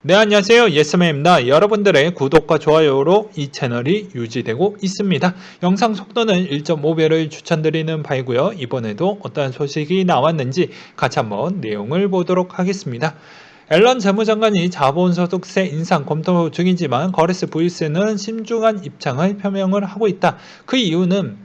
네, 안녕하세요. 예스맨입니다. 여러분들의 구독과 좋아요로 이 채널이 유지되고 있습니다. 영상 속도는 1.5배를 추천드리는 바이고요. 이번에도 어떠한 소식이 나왔는지 같이 한번 내용을 보도록 하겠습니다. 앨런 재무장관이 자본소득세 인상 검토 중이지만 거래세 부유세는 신중한 입장을 표명을 하고 있다. 그 이유는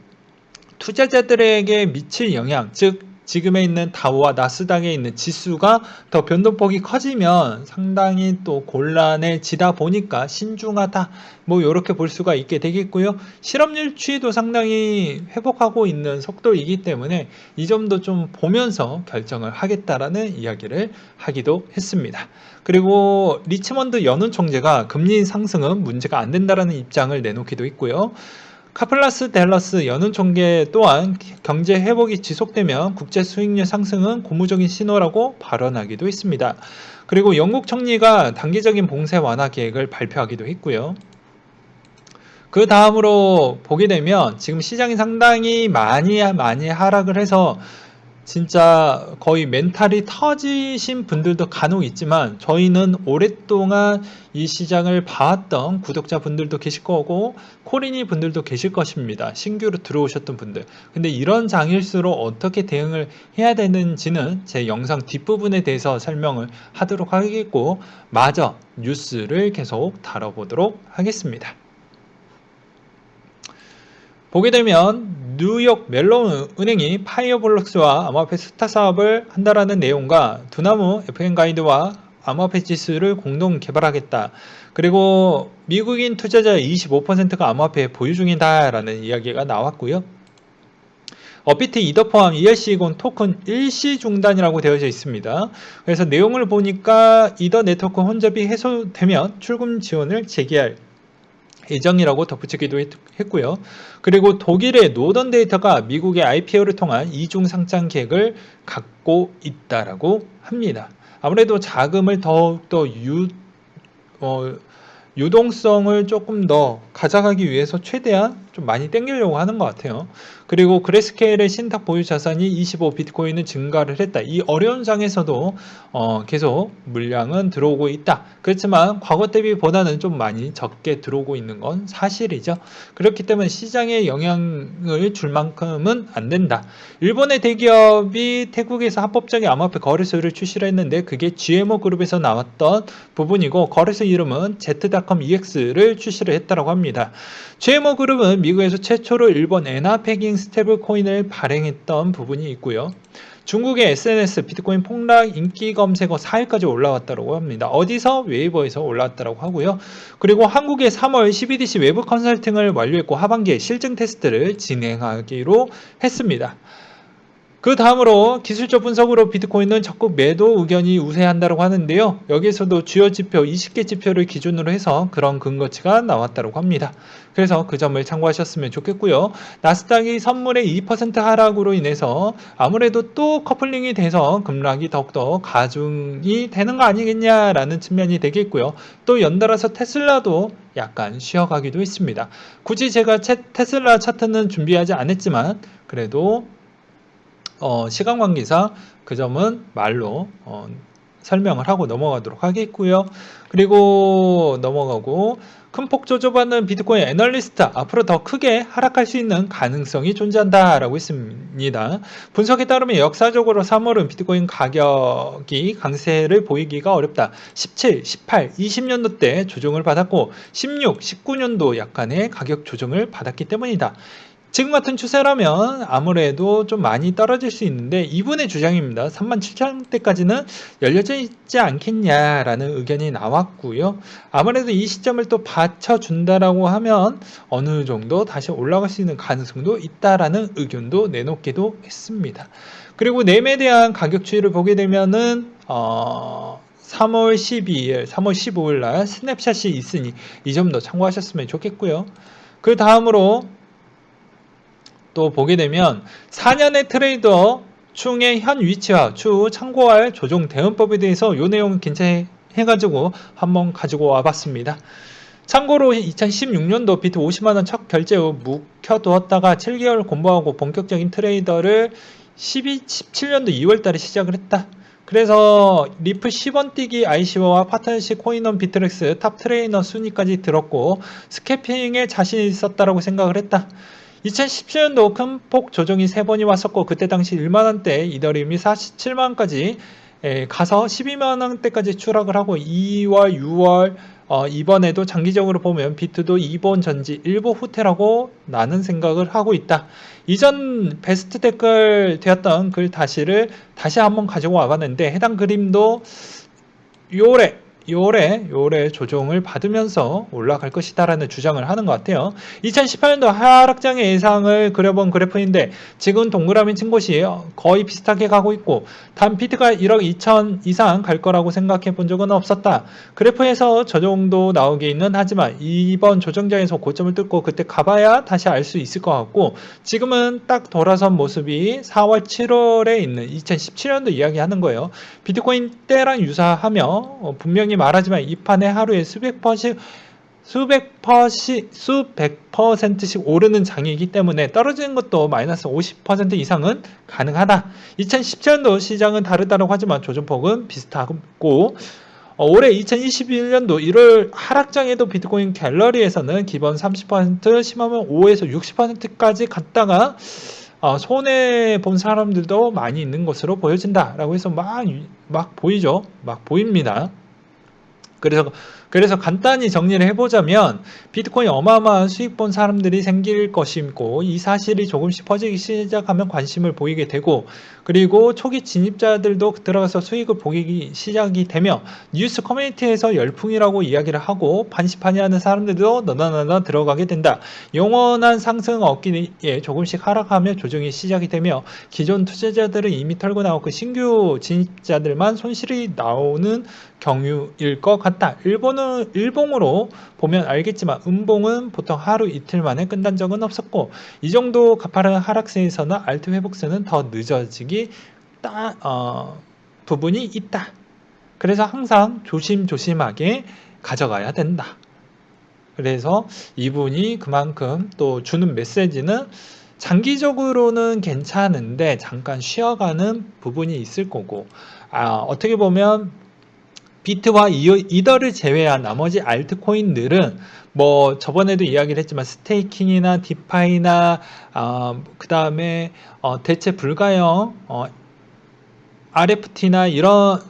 투자자들에게 미칠 영향, 즉 지금에 있는 다우와 나스닥에 있는 지수가 더 변동폭이 커지면 상당히 또 곤란해지다 보니까 신중하다, 뭐 이렇게 볼 수가 있게 되겠고요. 실업률 추이도 상당히 회복하고 있는 속도이기 때문에 이 점도 좀 보면서 결정을 하겠다라는 이야기를 하기도 했습니다. 그리고 리치먼드 연은 총재가 금리 상승은 문제가 안 된다라는 입장을 내놓기도 했고요. 카플라스 댈러스 연은 총재 또한 경제 회복이 지속되면 국제 수익률 상승은 고무적인 신호라고 발언하기도 했습니다. 그리고 영국 총리가 단기적인 봉쇄 완화 계획을 발표하기도 했고요. 그 다음으로 보게 되면 지금 시장이 상당히 많이 하락을 해서 진짜 거의 멘탈이 터지신 분들도 간혹 있지만 저희는 오랫동안 이 시장을 봐왔던 구독자분들도 계실 거고 코리니 분들도 계실 것입니다. 신규로 들어오셨던 분들. 근데 이런 장일수록 어떻게 대응을 해야 되는지는 제 영상 뒷부분에 대해서 설명을 하도록 하겠고 마저 뉴스를 계속 다뤄보도록 하겠습니다. 보게 되면 뉴욕 멜론 은행이 파이어블록스와 암호화폐 스타 사업을 한다라는 내용과 두나무 FN 가이드와 암호화폐 지수를 공동 개발하겠다. 그리고 미국인 투자자의 25%가 암호화폐 보유 중이다라는 이야기가 나왔고요. 업비트 이더 포함 ERC20 토큰 일시 중단이라고 되어져 있습니다. 그래서 내용을 보니까 이더 네트워크 혼잡이 해소되면 출금 지원을 재개할 예정이라고 덧붙이기도 했고요. 그리고 독일의 노던 데이터가 미국의 IPO를 통한 이중 상장 계획을 갖고 있다라고 합니다. 아무래도 자금을 더욱더 유동성을 조금 더 가져가기 위해서 최대한 좀 많이 땡기려고 하는 것 같아요. 그리고 그레스케일의 신탁 보유 자산이 25 비트코인은 증가를 했다. 이 어려운 장에서도 계속 물량은 들어오고 있다. 그렇지만 과거 대비보다는 좀 많이 적게 들어오고 있는 건 사실이죠. 그렇기 때문에 시장에 영향을 줄 만큼은 안 된다. 일본의 대기업이 태국에서 합법적인 암호화폐 거래소를 출시를 했는데 그게 GMO 그룹에서 나왔던 부분이고 거래소 이름은 Z.com EX를 출시를 했다고 합니다. GMO 그룹은 미국에서 최초로 일본 엔화 패깅 스테이블 코인을 발행했던 부분이 있고요. 중국의 SNS 비트코인 폭락 인기 검색어 4위까지 올라왔다고 합니다. 어디서? 웨이버에서 올라왔다고 하고요. 그리고 한국의 3월 CBDC 외부 컨설팅을 완료했고 하반기에 실증 테스트를 진행하기로 했습니다. 그 다음으로 기술적 분석으로 비트코인은 적극 매도 의견이 우세한다고 하는데요. 여기에서도 주요 지표 20개 지표를 기준으로 해서 그런 근거치가 나왔다고 합니다. 그래서 그 점을 참고하셨으면 좋겠고요. 나스닥이 선물의 2% 하락으로 인해서 아무래도 또 커플링이 돼서 급락이 더욱더 가중이 되는 거 아니겠냐라는 측면이 되겠고요. 또 연달아서 테슬라도 약간 쉬어가기도 했습니다. 굳이 제가 테슬라 차트는 준비하지 않았지만 그래도 시간 관계상 그 점은 말로 설명을 하고 넘어가도록 하겠고요. 그리고 넘어가고 큰 폭 조정받는 비트코인 애널리스트 앞으로 더 크게 하락할 수 있는 가능성이 존재한다라고 했습니다. 분석에 따르면 역사적으로 3월은 비트코인 가격이 강세를 보이기가 어렵다. 17, 18, 20년도 때 조정을 받았고 16, 19년도 약간의 가격 조정을 받았기 때문이다. 지금 같은 추세라면 아무래도 좀 많이 떨어질 수 있는데 이분의 주장입니다. 37,000대까지는 열려져 있지 않겠냐라는 의견이 나왔고요. 아무래도 이 시점을 또 받쳐준다라고 하면 어느 정도 다시 올라갈 수 있는 가능성도 있다라는 의견도 내놓기도 했습니다. 그리고 램에 대한 가격 추이를 보게 되면은 3월 12일, 3월 15일 날 스냅샷이 있으니 이 점도 참고하셨으면 좋겠고요. 그 다음으로 또 보게 되면 4년의 트레이더 충의 현 위치와 추후 참고할 조정 대응법에 대해서 이 내용 괜찮해가지고 한번 가지고 와봤습니다. 참고로 2016년도 비트 50만원 첫 결제 후 묵혀두었다가 7개월 공부하고 본격적인 트레이더를 17년도 2월달에 시작을 했다. 그래서 리플 10원 뛰기 ICO와 파트너십 코인원 비트렉스 탑 트레이너 순위까지 들었고 스캐핑에 자신이 있었다라고 생각을 했다. 2017년도 큰 폭 조정이 3번이 왔었고 그때 당시 1만원대 이더리움이 47만원까지 가서 12만원대까지 추락을 하고 2월, 6월 이번에도 장기적으로 보면 비트도 2번 전지, 1보 후퇴라고 나는 생각을 하고 있다. 이전 베스트 댓글 되었던 글 다시 한번 가지고 와봤는데 해당 그림도 요래 조정을 받으면서 올라갈 것이다라는 주장을 하는 것 같아요. 2018년도 하락장의 예상을 그려본 그래프인데 지금 동그라미 친 곳이 거의 비슷하게 가고 있고 단 비트가 1억 2천 이상 갈 거라고 생각해 본 적은 없었다. 그래프에서 저 정도 나오기는 하지만 이번 조정장에서 고점을 뚫고 그때 가봐야 다시 알 수 있을 것 같고 지금은 딱 돌아선 모습이 4월 7월에 있는 2017년도 이야기하는 거예요. 비트코인 때랑 유사하며 분명히 말하지만 이 판에 하루에 수백 퍼센트씩 오르는 장이기 때문에 떨어지는 것도 마이너스 50% 이상은 가능하다. 2017년도 시장은 다르다고 하지만 조정폭은 비슷하고 올해 2021년도 1월 하락장에도 비트코인 갤러리에서는 기본 30% 심하면 5에서 60%까지 갔다가 손해 본 사람들도 많이 있는 것으로 보여진다 라고 해서 막 보이죠. 막 보입니다. 그래서 간단히 정리를 해보자면 비트코인 어마어마한 수익 본 사람들이 생길 것이고 이 사실이 조금씩 퍼지기 시작하면 관심을 보이게 되고 그리고 초기 진입자들도 들어가서 수익을 보기 시작이 되며 뉴스 커뮤니티에서 열풍이라고 이야기를 하고 반시판이하는 사람들도 너나너나 들어가게 된다. 영원한 상승 얻기에 조금씩 하락하며 조정이 시작이 되며 기존 투자자들은 이미 털고 나왔고 신규 진입자들만 손실이 나오는 경우일 것 같다. 일봉으로 보면 알겠지만 음봉은 보통 하루 이틀 만에 끝난 적은 없었고 이 정도 가파른 하락세에서는 알트 회복세는 더 늦어지기 부분이 있다. 그래서 항상 조심조심하게 가져가야 된다. 그래서 이분이 그만큼 또 주는 메시지는 장기적으로는 괜찮은데 잠깐 쉬어가는 부분이 있을 거고 어떻게 보면 비트와 이더를 제외한 나머지 알트코인들은 뭐 저번에도 이야기를 했지만 스테이킹이나 디파이나 그 다음에 대체 불가형 RFT나 이런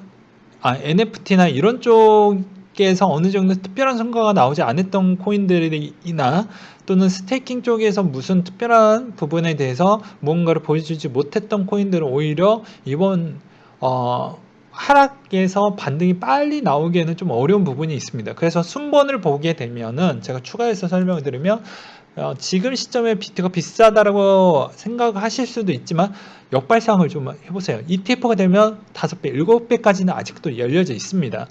NFT나 이런 쪽에서 어느 정도 특별한 성과가 나오지 않았던 코인들이나 또는 스테이킹 쪽에서 무슨 특별한 부분에 대해서 뭔가를 보여주지 못했던 코인들은 오히려 이번 하락에서 반등이 빨리 나오기에는 좀 어려운 부분이 있습니다. 그래서 순번을 보게 되면은 제가 추가해서 설명을 드리면 지금 시점에 비트가 비싸다라고 생각하실 수도 있지만 역발상을 좀 해보세요. ETF가 되면 5배, 7배까지는 아직도 열려져 있습니다.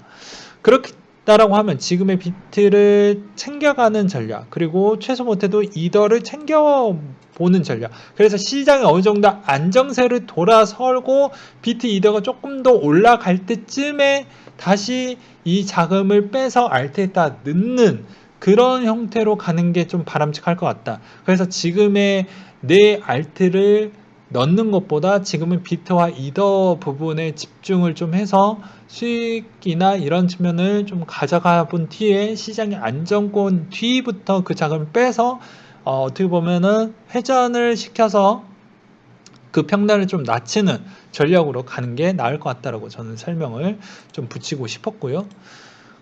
그렇다라고 하면 지금의 비트를 챙겨가는 전략 그리고 최소 못해도 이더를 챙겨보는 전략 그래서 시장이 어느 정도 안정세를 돌아설고 비트 이더가 조금 더 올라갈 때쯤에 다시 이 자금을 빼서 알트에다 넣는 그런 형태로 가는 게 좀 바람직할 것 같다. 그래서 지금의 내 알트를 넣는 것보다 지금은 비트와 이더 부분에 집중을 좀 해서 수익이나 이런 측면을 좀 가져가 본 뒤에 시장의 안정권 뒤부터 그 자금을 빼서 어떻게 보면은 회전을 시켜서 그 평단을 좀 낮추는 전략으로 가는 게 나을 것 같다라고 저는 설명을 좀 붙이고 싶었고요.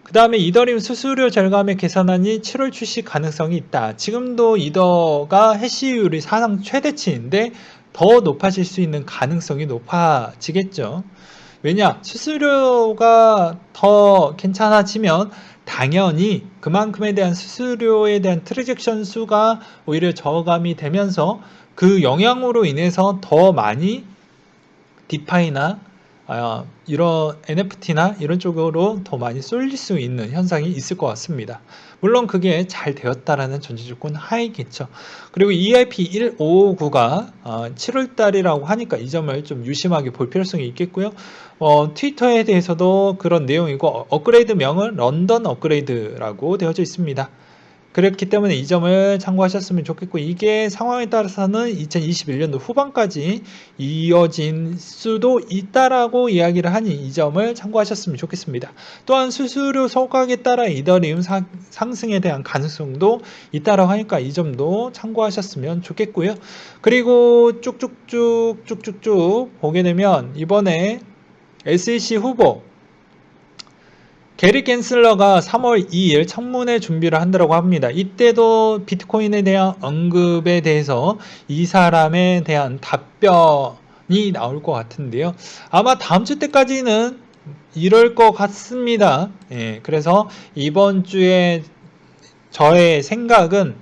그 다음에 이더리움 수수료 절감의 개선안이 7월 출시 가능성이 있다. 지금도 이더가 해시율이 사상 최대치인데 더 높아질 수 있는 가능성이 높아지겠죠. 왜냐? 수수료가 더 괜찮아지면 당연히 그만큼에 대한 수수료에 대한 트랜잭션 수가 오히려 저감이 되면서 그 영향으로 인해서 더 많이 디파이나 이런 NFT나 이런 쪽으로 더 많이 쏠릴 수 있는 현상이 있을 것 같습니다. 물론 그게 잘 되었다라는 전제조건 하이겠죠. 그리고 EIP 1559가 7월달이라고 하니까 이 점을 좀 유심하게 볼 필요성이 있겠고요. 트위터에 대해서도 그런 내용이고 업그레이드 명은 런던 업그레이드라고 되어져 있습니다. 그렇기 때문에 이 점을 참고하셨으면 좋겠고, 이게 상황에 따라서는 2021년도 후반까지 이어질 수도 있다라고 이야기를 하니 이 점을 참고하셨으면 좋겠습니다. 또한 수수료 소각에 따라 이더리움 상승에 대한 가능성도 있다라고 하니까 이 점도 참고하셨으면 좋겠고요. 그리고 쭉쭉쭉 보게 되면 이번에 SEC 후보 게리 겐슬러가 3월 2일 청문회 준비를 한다고 합니다. 이때도 비트코인에 대한 언급에 대해서 이 사람에 대한 답변이 나올 것 같은데요. 아마 다음 주 때까지는 이럴 것 같습니다. 예, 그래서 이번 주에 저의 생각은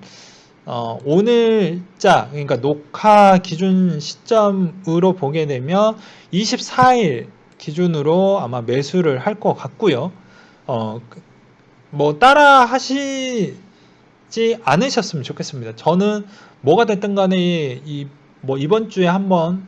오늘자, 그러니까 녹화 기준 시점으로 보게 되면 24일 기준으로 아마 매수를 할 것 같고요. 뭐 따라 하시지 않으셨으면 좋겠습니다. 저는 뭐가 됐든 간에 뭐 이번 주에 한번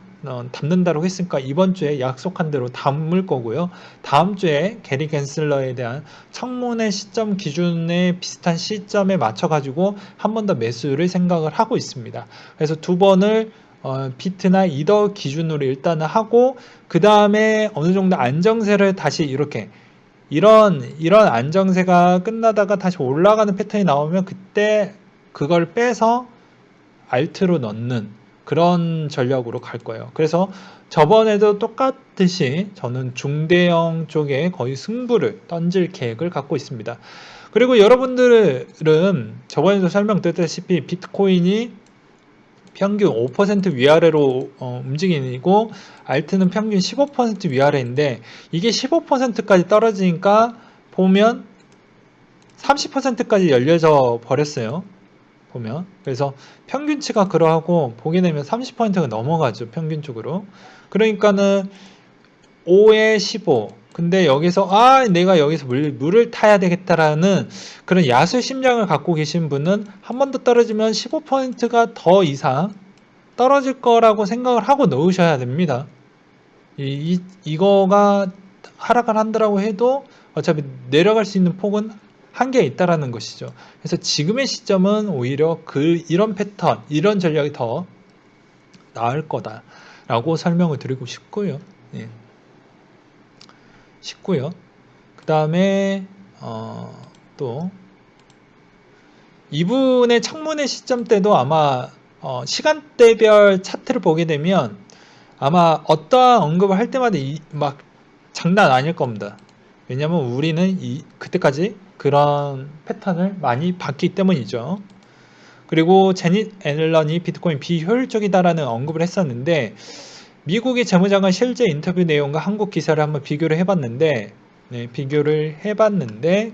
담는다고 했으니까 이번 주에 약속한 대로 담을 거고요. 다음 주에 게리 겐슬러에 대한 청문회 시점 기준에 비슷한 시점에 맞춰 가지고 한 번 더 매수를 생각을 하고 있습니다. 그래서 두 번을 비트나 이더 기준으로 일단은 하고, 그 다음에 어느 정도 안정세를 다시 이렇게 이런 안정세가 끝나다가 다시 올라가는 패턴이 나오면 그때 그걸 빼서 알트로 넣는 그런 전략으로 갈 거예요. 그래서 저번에도 똑같듯이 저는 중대형 쪽에 거의 승부를 던질 계획을 갖고 있습니다. 그리고 여러분들은 저번에도 설명드렸다시피 비트코인이 평균 5% 위아래로 움직이고 알트는 평균 15% 위아래인데, 이게 15%까지 떨어지니까 보면 30%까지 열려져 버렸어요. 보면. 그래서 평균치가 그러하고 보게 되면 30%가 넘어가죠. 평균적으로. 그러니까는 5에 15. 근데 여기서 내가 여기서 물을 타야 되겠다라는 그런 야수 심장을 갖고 계신 분은 한 번 더 떨어지면 15%가 더 이상 떨어질 거라고 생각을 하고 넣으셔야 됩니다. 이거가 하락을 한다라고 해도 어차피 내려갈 수 있는 폭은 한계가 있다라는 것이죠. 그래서 지금의 시점은 오히려 이런 패턴, 이런 전략이 더 나을 거다라고 설명을 드리고 싶고요. 예. 그 다음에 또 이분의 청문회 시점 때도 아마 시간대별 차트를 보게 되면 아마 어떠한 언급을 할 때마다 막 장난 아닐 겁니다. 왜냐면 우리는 그때까지 그런 패턴을 많이 봤기 때문이죠. 그리고 제닛 앨런이 비트코인 비효율적이다라는 언급을 했었는데, 미국의 재무장관 실제 인터뷰 내용과 한국 기사를 한번 비교를 해봤는데,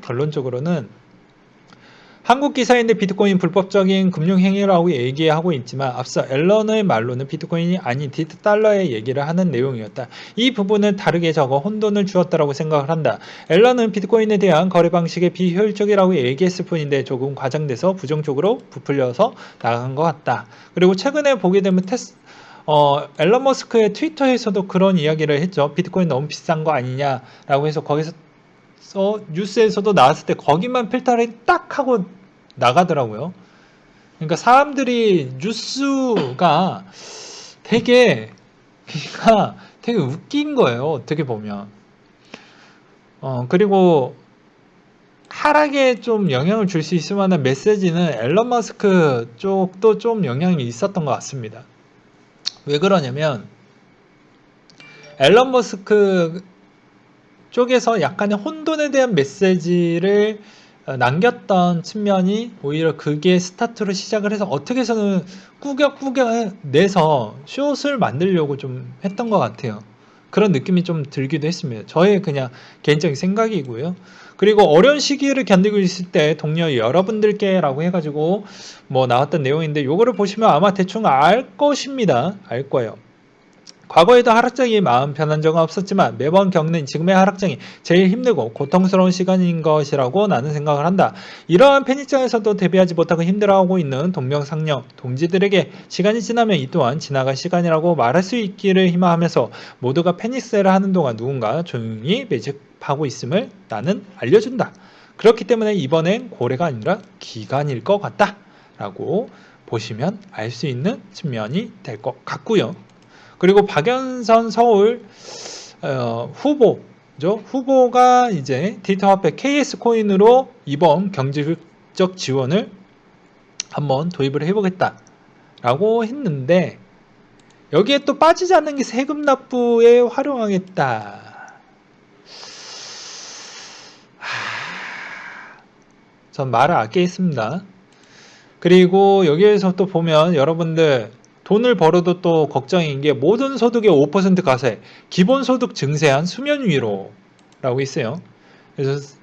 결론적으로는 한국 기사인데 비트코인 불법적인 금융행위라고 얘기하고 있지만, 앞서 앨런의 말로는 비트코인이 아닌 디지털달러의 얘기를 하는 내용이었다. 이 부분을 다르게 적어 혼돈을 주었다라고 생각을 한다. 앨런은 비트코인에 대한 거래 방식이 비효율적이라고 얘기했을 뿐인데 조금 과장돼서 부정적으로 부풀려서 나간 것 같다. 그리고 최근에 보게 되면 앨런 머스크의 트위터에서도 그런 이야기를 했죠. 비트코인 너무 비싼 거 아니냐라고 해서 거기서 뉴스에서도 나왔을 때 거기만 필터를 딱 하고 나가더라고요. 그러니까 사람들이 뉴스가 되게 웃긴 거예요. 어떻게 보면. 그리고 하락에 좀 영향을 줄 수 있을 만한 메시지는 앨런 머스크 쪽도 좀 영향이 있었던 것 같습니다. 왜 그러냐면 앨런 머스크 쪽에서 약간의 혼돈에 대한 메시지를 남겼던 측면이 오히려 그게 스타트로 시작을 해서 어떻게 해서는 꾸겨 내서 숏을 만들려고 좀 했던 것 같아요. 그런 느낌이 좀 들기도 했습니다. 저의 그냥 개인적인 생각이고요. 그리고 어려운 시기를 견디고 있을 때 동료 여러분들께 라고 해가지고 뭐 나왔던 내용인데, 요거를 보시면 아마 대충 알 것입니다. 알 거예요. 과거에도 하락장이 마음 편한 적은 없었지만 매번 겪는 지금의 하락장이 제일 힘들고 고통스러운 시간인 것이라고 나는 생각을 한다. 이러한 편입장에서도 대비하지 못하고 힘들어하고 있는 동명상련 동지들에게 시간이 지나면 이 또한 지나갈 시간이라고 말할 수 있기를 희망하면서 모두가 패닉세를 하는 동안 누군가 조용히 매집하고 있음을 나는 알려준다. 그렇기 때문에 이번엔 고래가 아니라 기간일 것 같다 라고 보시면 알 수 있는 측면이 될 것 같고요. 그리고 박연선 서울 후보죠. 후보가 이제 디지털 화폐 KS 코인으로 이번 경제적 지원을 한번 도입을 해보겠다 라고 했는데, 여기에 또 빠지지 않는 게 세금 납부에 활용하겠다. 전 말을 아끼겠습니다. 그리고 여기에서 또 보면 여러분들 돈을 벌어도 또 걱정인 게 모든 소득의 5% 과세, 기본소득 증세한 수면 위로라고 있어요. 그래서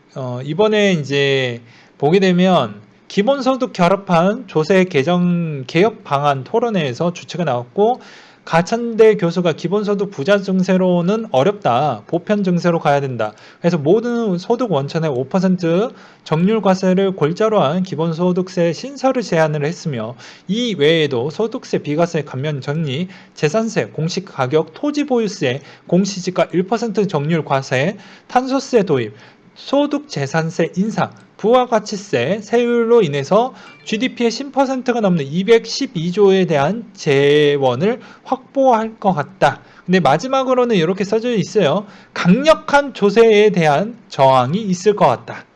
이번에 이제 보게 되면 기본소득 결합한 조세 개정 개혁 방안 토론회에서 주체가 나왔고, 가천대 교수가 기본소득 부자 증세로는 어렵다, 보편 증세로 가야 된다. 그래서 모든 소득 원천의 5% 정률 과세를 골자로 한 기본소득세 신설을 제안을 했으며, 이 외에도 소득세, 비과세 감면 정리, 재산세, 공시가격, 토지보유세, 공시지가 1% 정률 과세, 탄소세 도입, 소득재산세 인상, 부가가치세, 세율로 인해서 GDP의 10%가 넘는 212조에 대한 재원을 확보할 것 같다. 근데 마지막으로는 이렇게 써져 있어요. 강력한 조세에 대한 저항이 있을 것 같다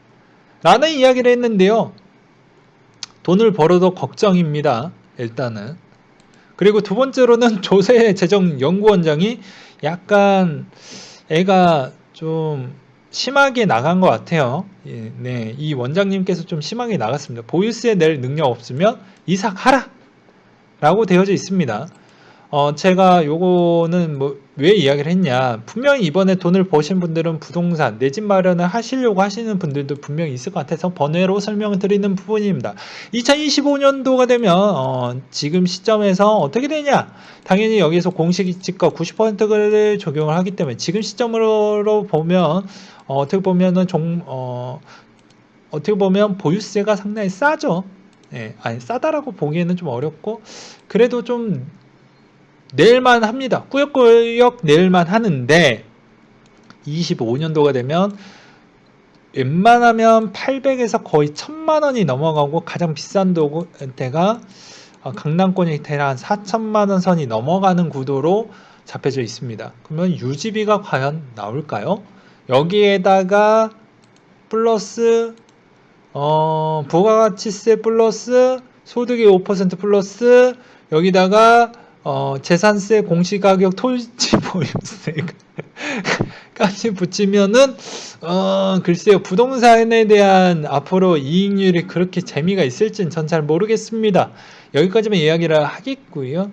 라는 이야기를 했는데요. 돈을 벌어도 걱정입니다. 일단은. 그리고 두 번째로는 조세재정연구원장이 약간 애가 좀 심하게 나간 것 같아요. 네, 이 원장님께서 좀 심하게 나갔습니다. 보유세 낼 능력 없으면 이삭하라 라고 되어져 있습니다. 제가 요거는 왜 이야기를 했냐, 분명히 이번에 돈을 버신 분들은 부동산, 내 집 마련을 하시려고 하시는 분들도 분명히 있을 것 같아서 번외로 설명을 드리는 부분입니다. 2025년도가 되면 지금 시점에서 어떻게 되냐, 당연히 여기서 공시지가 90%를 적용을 하기 때문에 지금 시점으로 보면 어떻게 보면 보유세가 상당히 싸죠. 예, 아니 싸다라고 보기에는 좀 어렵고, 그래도 좀 낼만 합니다. 꾸역꾸역 낼만 하는데, 25년도가 되면 웬만하면 800에서 거의 1000만 원이 넘어가고, 가장 비싼 데가 강남권이 대략 4천만 원 선이 넘어가는 구도로 잡혀져 있습니다. 그러면 유지비가 과연 나올까요? 여기에다가 플러스 부가가치세 플러스 소득의 5% 플러스 여기다가 재산세, 공시가격, 토지보유세까지 붙이면은 글쎄요, 부동산에 대한 앞으로 이익률이 그렇게 재미가 있을진 전 잘 모르겠습니다. 여기까지만 이야기를 하겠고요.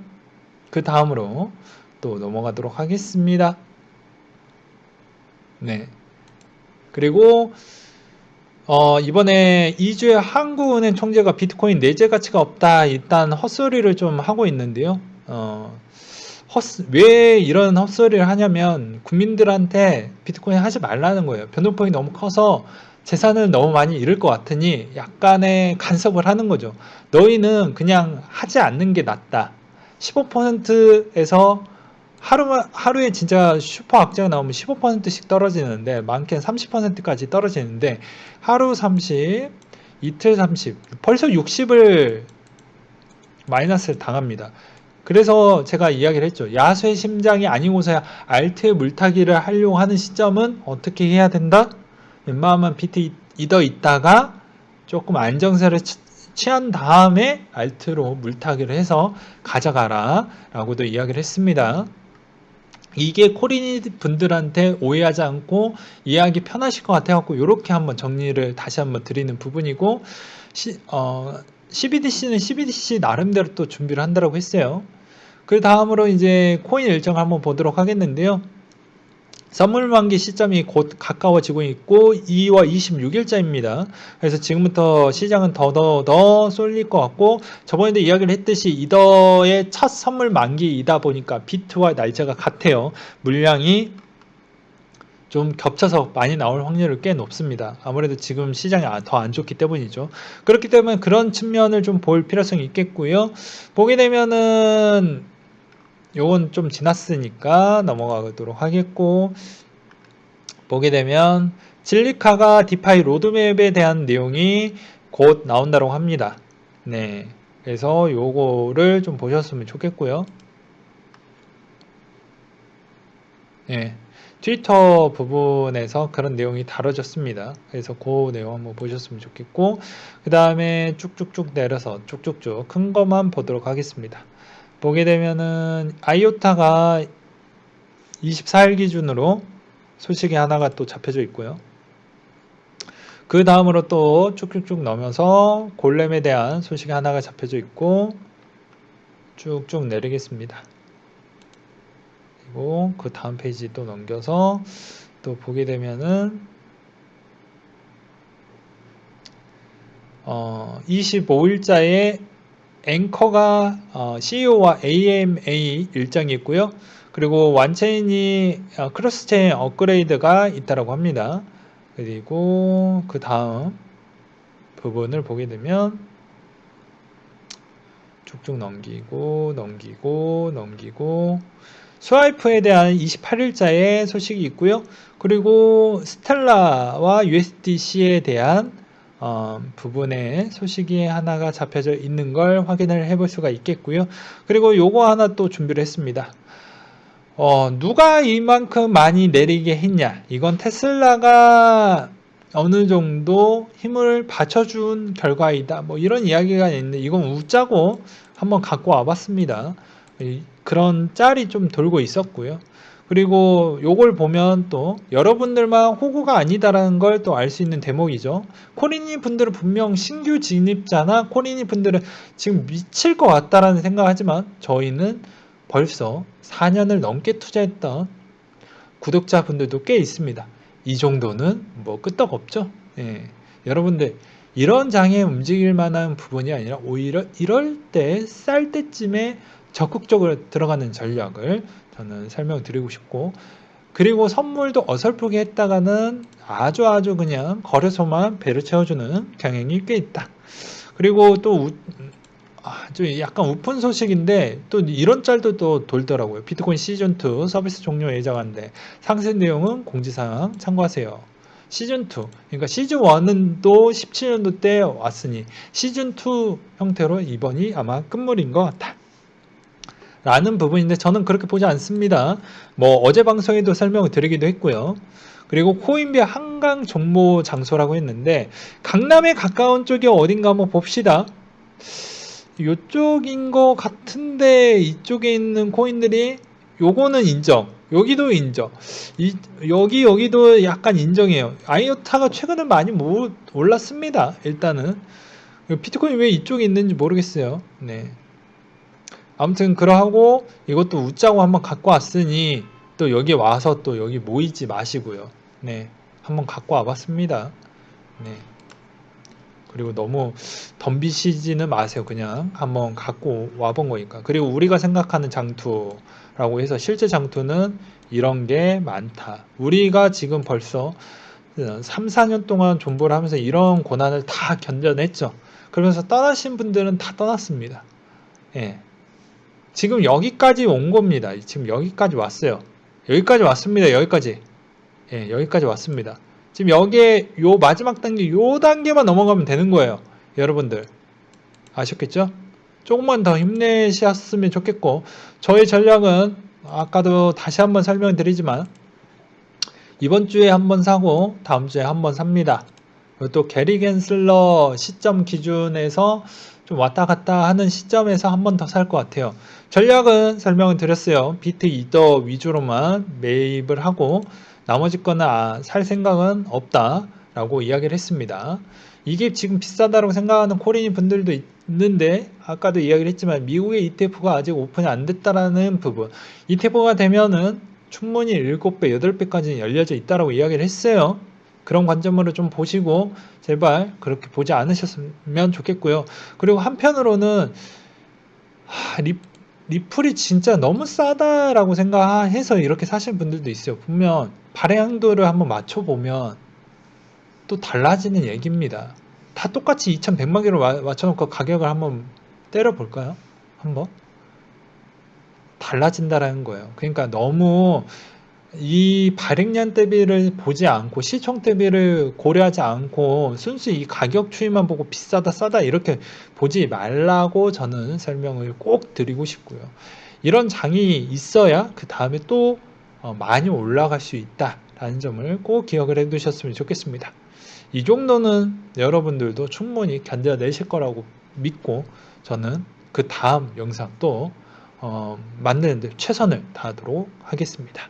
그 다음으로 또 넘어가도록 하겠습니다. 네. 그리고 이번에 이주의 한국은행 총재가 비트코인 내재 가치가 없다, 일단 헛소리를 좀 하고 있는데요. 왜 이런 헛소리를 하냐면, 국민들한테 비트코인 하지 말라는 거예요. 변동폭이 너무 커서 재산을 너무 많이 잃을 것 같으니 약간의 간섭을 하는 거죠. 너희는 그냥 하지 않는 게 낫다. 15%에서 하루에 진짜 슈퍼 악재가 나오면 15%씩 떨어지는데, 많게는 30%까지 떨어지는데, 하루 30, 이틀 30, 벌써 60을 마이너스를 당합니다. 그래서 제가 이야기를 했죠. 야수의 심장이 아니고서야 알트의 물타기를 하려고 하는 시점은 어떻게 해야 된다? 웬만하면 비트 잊어 있다가 조금 안정세를 취한 다음에 알트로 물타기를 해서 가져가라 라고도 이야기를 했습니다. 이게 코리니 분들한테 오해하지 않고 이해하기 편하실 것 같아갖고 이렇게 한번 정리를 다시 한번 드리는 부분이고, CBDC는 CBDC 나름대로 또 준비를 한다고 했어요. 그 다음으로 이제 코인 일정 한번 보도록 하겠는데요. 선물 만기 시점이 곧 가까워지고 있고 2월 26일자입니다. 그래서 지금부터 시장은 더 쏠릴 것 같고, 저번에도 이야기를 했듯이 이더의 첫 선물 만기이다 보니까 비트와 날짜가 같아요. 물량이 좀 겹쳐서 많이 나올 확률이 꽤 높습니다. 아무래도 지금 시장이 더 안 좋기 때문이죠. 그렇기 때문에 그런 측면을 좀 볼 필요성이 있겠고요. 보게 되면은 요건 좀 지났으니까 넘어가도록 하겠고, 보게 되면 실리카가 디파이 로드맵에 대한 내용이 곧 나온다고 합니다. 네. 그래서 요거를 좀 보셨으면 좋겠고요. 예. 트위터 부분에서 그런 내용이 다뤄졌습니다. 그래서 그 내용 한번 보셨으면 좋겠고, 그 다음에 쭉쭉쭉 내려서 쭉쭉쭉 큰 것만 보도록 하겠습니다. 보게 되면은 아이오타가 24일 기준으로 소식이 하나가 또 잡혀져 있고요. 그 다음으로 또 쭉쭉쭉 넘어서 골렘에 대한 소식이 하나가 잡혀져 있고 쭉쭉 내리겠습니다. 그리고 그 다음 페이지 또 넘겨서 또 보게 되면은 25일자에 앵커가 CEO와 AMA 일정이 있고요. 그리고 완체인이 크로스체인 업그레이드가 있다고 합니다. 그리고 그 다음 부분을 보게 되면 쭉쭉 넘기고 스와이프에 대한 28일자에 소식이 있고요. 그리고 스텔라와 USDC에 대한 부분에 소식이 하나가 잡혀져 있는 걸 확인을 해볼 수가 있겠고요. 그리고 요거 하나 또 준비를 했습니다. 누가 이만큼 많이 내리게 했냐? 이건 테슬라가 어느 정도 힘을 받쳐준 결과이다. 뭐 이런 이야기가 있는데 이건 웃자고 한번 갖고 와봤습니다. 그런 짤이 좀 돌고 있었고요. 그리고 요걸 보면 또 여러분들만 호구가 아니다라는 걸 또 알 수 있는 대목이죠. 코리니 분들은 분명 신규 진입자나 코리니 분들은 지금 미칠 것 같다라는 생각하지만 저희는 벌써 4년을 넘게 투자했던 구독자분들도 꽤 있습니다. 이 정도는 뭐 끄떡없죠. 예. 여러분들 이런 장에 움직일 만한 부분이 아니라 오히려 이럴 때 쌀 때쯤에 적극적으로 들어가는 전략을 저는 설명드리고 싶고, 그리고 선물도 어설프게 했다가는 아주 그냥 거래소만 배를 채워주는 경향이 꽤 있다. 그리고 또 좀 약간 우픈 소식인데 또 이런 짤도 또 돌더라고요. 비트코인 시즌2 서비스 종료 예정한데 상세 내용은 공지사항 참고하세요. 시즌2, 그러니까 시즌1은 또 17년도 때 왔으니 시즌2 형태로 이번이 아마 끝물인 것 같다 라는 부분인데 저는 그렇게 보지 않습니다. 뭐 어제 방송에도 설명을 드리기도 했고요. 그리고 코인비 한강 정모 장소라고 했는데 강남에 가까운 쪽이 어딘가 한번 봅시다. 이쪽인 것 같은데 이쪽에 있는 코인들이 요거는 인정, 여기도 인정, 여기도 약간 인정해요. 아이오타가 최근에 많이 못 올랐습니다. 일단은 비트코인 왜 이쪽에 있는지 모르겠어요. 네. 아무튼 그러하고 이것도 웃자고 한번 갖고 왔으니 또 여기 와서 또 여기 모이지 마시고요. 네, 한번 갖고 와봤습니다. 네. 그리고 너무 덤비시지는 마세요. 그냥 한번 갖고 와본 거니까. 그리고 우리가 생각하는 장투라고 해서 실제 장투는 이런 게 많다. 우리가 지금 벌써 3, 4년 동안 존버를 하면서 이런 고난을 다 견뎌냈죠. 그러면서 떠나신 분들은 다 떠났습니다. 예. 지금 여기까지 온 겁니다. 지금 여기까지 왔어요. 여기까지 왔습니다. 여기까지. 예, 여기까지 왔습니다. 지금 여기에 요 마지막 단계, 요 단계만 넘어가면 되는 거예요. 여러분들. 아셨겠죠? 조금만 더 힘내셨으면 좋겠고, 저의 전략은 아까도 다시 한번 설명드리지만, 이번 주에 한번 사고, 다음 주에 한번 삽니다. 또 게리 겐슬러 시점 기준에서 좀 왔다 갔다 하는 시점에서 한 번 더 살 것 같아요. 전략은 설명을 드렸어요. 비트 이더 위주로만 매입을 하고 나머지 거는 살 생각은 없다 라고 이야기를 했습니다. 이게 지금 비싸다고 생각하는 코리니 분들도 있는데 아까도 이야기를 했지만 미국의 ETF가 아직 오픈이 안 됐다라는 부분, ETF가 되면은 충분히 7배, 8배까지 열려져 있다라고 이야기를 했어요. 그런 관점으로 좀 보시고 제발 그렇게 보지 않으셨으면 좋겠고요. 그리고 한편으로는 리플이 진짜 너무 싸다라고 생각해서 이렇게 사시는 분들도 있어요. 보면 발행도를 한번 맞춰보면 또 달라지는 얘기입니다. 다 똑같이 2100만 개로 맞춰놓고 가격을 한번 때려볼까요? 한번 달라진다라는 거예요. 그러니까 너무 이 발행량 대비를 보지 않고 시총 대비를 고려하지 않고 순수 이 가격 추이만 보고 비싸다 싸다 이렇게 보지 말라고 저는 설명을 꼭 드리고 싶고요. 이런 장이 있어야 그 다음에 또 많이 올라갈 수 있다라는 점을 꼭 기억을 해 두셨으면 좋겠습니다. 이 정도는 여러분들도 충분히 견뎌내실 거라고 믿고 저는 그 다음 영상 또 만드는데 최선을 다하도록 하겠습니다.